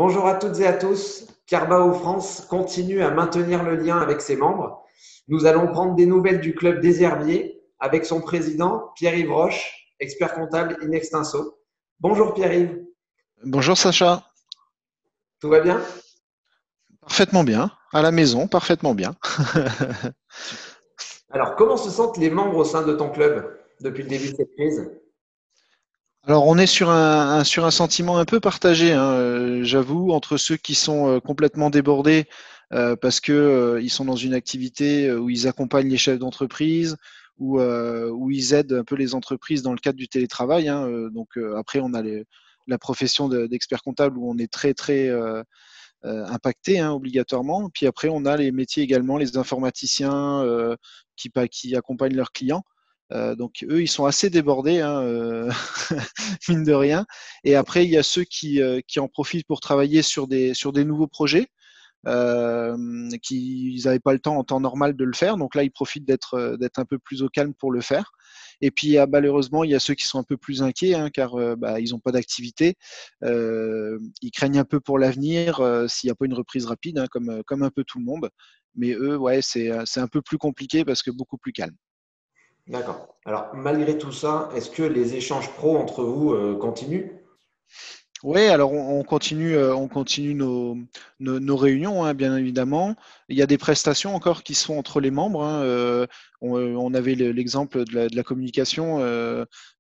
Bonjour à toutes et à tous. Carabao France continue à maintenir le lien avec ses membres. Nous allons prendre des nouvelles du club des Herbiers avec son président Pierre-Yves Roche, expert comptable in extenso. Bonjour Pierre-Yves. Bonjour Sacha, Tout va bien? parfaitement bien, à la maison, parfaitement bien. Alors, comment se sentent les membres au sein de ton club depuis le début de cette crise? Alors on est sur un sentiment un peu partagé, hein, j'avoue, entre ceux qui sont complètement débordés parce que ils sont dans une activité où ils accompagnent les chefs d'entreprise, où ils aident un peu les entreprises dans le cadre du télétravail, hein, après on a la profession d'expert comptable où on est très impacté, hein, obligatoirement. Puis après, on a les métiers également, les informaticiens qui accompagnent leurs clients. Donc eux, ils sont assez débordés, hein, mine de rien. Et après, il y a ceux qui en profitent pour travailler sur des nouveaux projets. Ils n'avaient pas le temps en temps normal de le faire. Donc là, ils profitent d'être un peu plus au calme pour le faire. Et puis malheureusement, il y a ceux qui sont un peu plus inquiets, hein, car ils n'ont pas d'activité. Ils craignent un peu pour l'avenir s'il n'y a pas une reprise rapide, hein, comme un peu tout le monde. Mais eux, ouais, c'est un peu plus compliqué parce que beaucoup plus calme. D'accord. Alors, malgré tout ça, est-ce que les échanges pro entre vous continuent? Oui, alors on continue nos réunions, hein, bien évidemment. Il y a des prestations encore qui se font entre les membres, hein. On avait l'exemple de la communication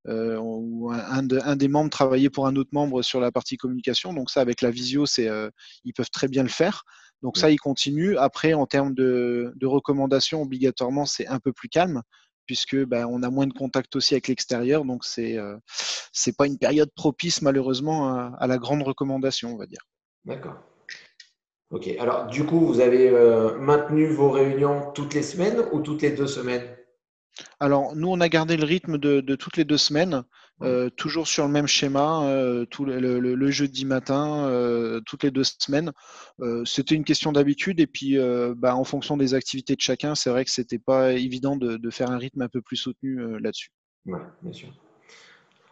où un des membres travaillait pour un autre membre sur la partie communication. Donc ça, avec la visio, ils peuvent très bien le faire. Donc ça, ils continuent. Après, en termes de recommandations, obligatoirement, c'est un peu plus calme puisque on a moins de contact aussi avec l'extérieur. Donc c'est pas une période propice malheureusement à la grande recommandation, on va dire. D'accord. Ok. Alors, du coup, vous avez maintenu vos réunions toutes les semaines ou toutes les 2 semaines? Alors nous, on a gardé le rythme de toutes les 2 semaines, Ouais. toujours sur le même schéma, le jeudi matin, toutes les 2 semaines. C'était une question d'habitude et puis en fonction des activités de chacun, c'est vrai que c'était pas évident de faire un rythme un peu plus soutenu là-dessus. Ouais, bien sûr.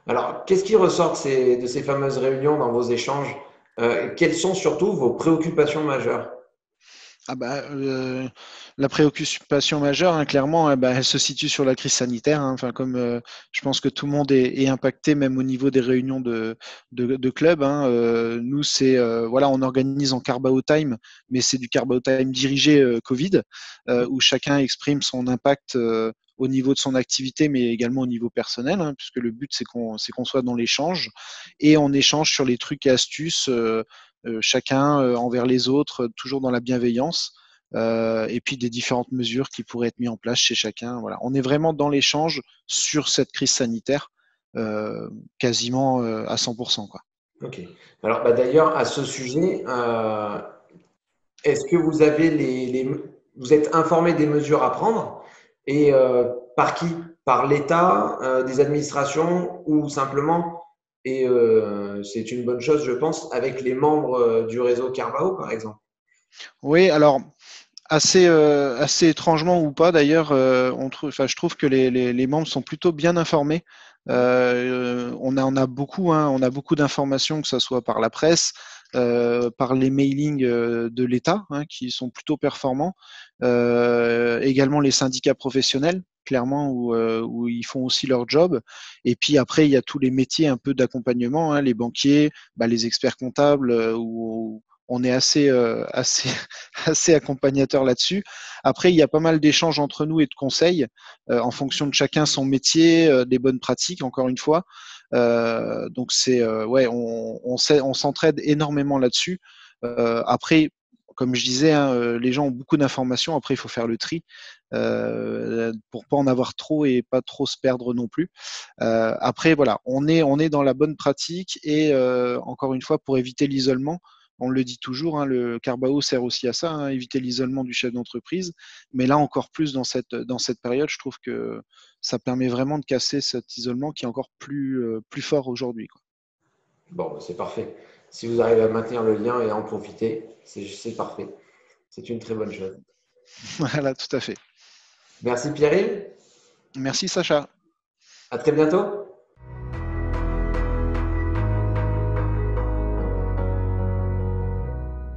Alors, qu'est-ce qui ressort de ces fameuses réunions dans vos échanges? Quelles sont surtout vos préoccupations majeures? Ah la préoccupation majeure, hein, clairement, elle se situe sur la crise sanitaire, hein. Enfin, comme je pense que tout le monde est impacté, même au niveau des réunions de club, hein. Nous, voilà, on organise en Carabao Time, mais c'est du Carabao Time dirigé Covid, où chacun exprime son impact au niveau de son activité, mais également au niveau personnel, hein, puisque le but c'est qu'on soit dans l'échange et on échange sur les trucs et astuces. Chacun envers les autres, toujours dans la bienveillance, et puis des différentes mesures qui pourraient être mises en place chez chacun. Voilà. On est vraiment dans l'échange sur cette crise sanitaire, quasiment à 100%, quoi. Ok. Alors, d'ailleurs, à ce sujet, est-ce que vous avez vous êtes informé des mesures à prendre et par qui? Par l'État, des administrations ou simplement, et c'est une bonne chose, je pense, avec les membres du réseau Carvao, par exemple? Oui, alors assez étrangement ou pas d'ailleurs, enfin, je trouve que les membres sont plutôt bien informés. On a beaucoup, hein, on a beaucoup d'informations, que ce soit par la presse, par les mailings de l'État, hein, qui sont plutôt performants. Également les syndicats professionnels, clairement, où ils font aussi leur job. Et puis après, il y a tous les métiers un peu d'accompagnement, hein, les banquiers, les experts comptables, où on est assez assez accompagnateur là-dessus. Après, il y a pas mal d'échanges entre nous et de conseils en fonction de chacun son métier, des bonnes pratiques, encore une fois. Donc ouais, on s'entraide énormément là-dessus. Après, comme je disais, hein, les gens ont beaucoup d'informations. Après, il faut faire le tri pour pas en avoir trop et pas trop se perdre non plus. Après, voilà, on est dans la bonne pratique et encore une fois, pour éviter l'isolement, on le dit toujours, hein, le Carbao sert aussi à ça, hein, éviter l'isolement du chef d'entreprise. Mais là, encore plus dans cette période, je trouve que ça permet vraiment de casser cet isolement qui est encore plus fort aujourd'hui, quoi. Bon, c'est parfait. Si vous arrivez à maintenir le lien et à en profiter, c'est parfait. C'est une très bonne chose. Voilà, tout à fait. Merci Pierre-Yves. Merci Sacha. À très bientôt.